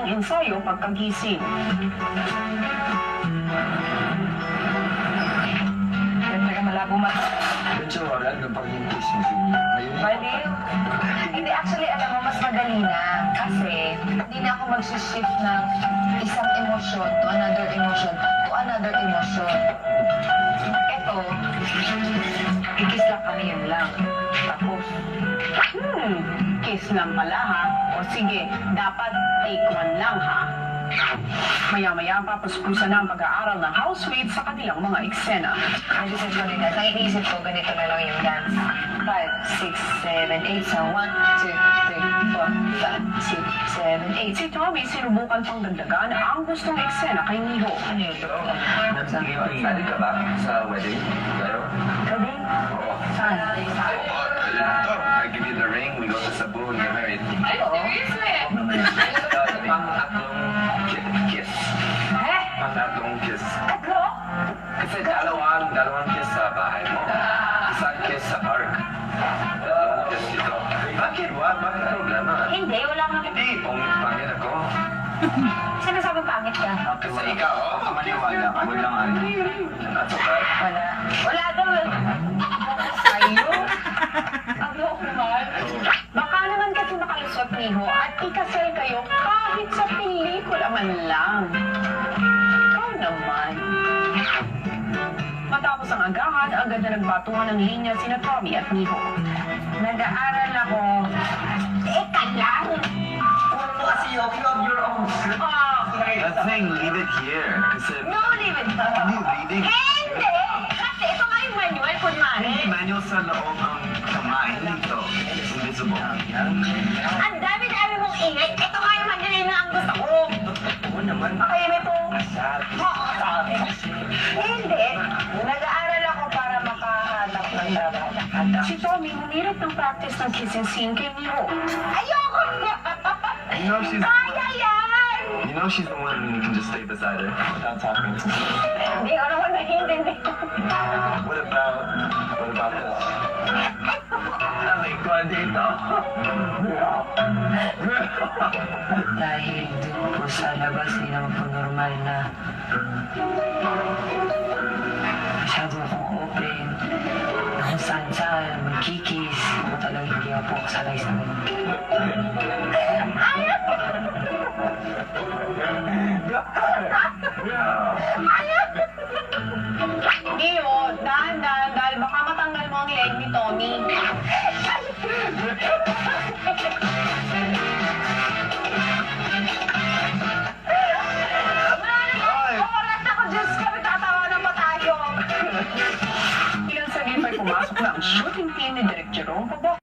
ng ensayo pagkagising. Siyempre ka malabo mata. Medyo wala na pag-kiss mo. Baliw. Hindi, actually, alam mo, mas madali na. Kasi, hindi na ako mag-shift ng isang emosyon to another emotion to another emotion. Ito, kikis lang kami, yun lang. Tapos, Kiss lang pala ha. O sige, dapat take one lang ha. Maya-maya papuspusan na ang pag-aaral ng housemates sa kanilang mga eksena. nag-isip ko din na. Naiisip ko, ganito na lang yung dance. 5, 6, 7, 8. So, 1, 2, 3, 4, 5, 6, 7, 8. Si Tommy sinubukan pang dagdagan ang gustong eksena kay Miho. Ano yun? Excited ka ba sa wedding? Pero? Gabi? Oo. Saan? I give you the ring, we go to Cebu and get married. Oo. Pang-tatlong kiss. Eh? Pang-tatlong kiss. Tatlo? Kasi dalawang kiss sa bahay mo. Isang kiss sa park. Tatlong kiss dito. Bakit? What? Bakit problema? Hindi, wala nga. Hindi, pangit ako. Sinasabi pangit ka? Kasi ikaw, maniwala ka. Walang ano. That's okay. Wala. Wala daw. Kayo? Ano man? Baka naman kasi makalusot Miho at ikasal kayo kahit sa pelikula man lang. Ikaw naman. Matapos ang agahan, agad na nagbatuhan ng linya sina Tommy at Miho. Nag-aaral ako. Teka lang. Kasi you have your own script. That thing, leave it here. Kasi, No, leave it. hindi reading. Hindi! Kasi ito nga yung manual, kunwari. Hindi manual sa loob ng kamay. Hindi ito. It's invisible. Ang dami-dami mong ingay. Ito nga yung manual na ang gusto ko. Oo naman. Pakayami po. Hindi. Nag-aaral ako para makahanap ng trabaho. Si Tommy humirit ng practice ng kissing scene kay Miho. Ayoko! You know she's Kaya yan! You know she's the one who can just stay beside her without talking to her. Hindi ko naman nahihintindi. What about this? Sabi ko dito. Dahil doon po sa labas, hindi naman po normal na masyado akong open. Na kung saan-saan, magkikis. Ako talagang hindi ako po kasalay sa ganun. Miho, dahan-dahan dahil baka matanggal mo ang leg ni Tommy. Oras ako, Diyos ko, tatawanan pa tayo. Ilang sagip ay pumasok na ang shooting team ni Direk Jerome Pabok.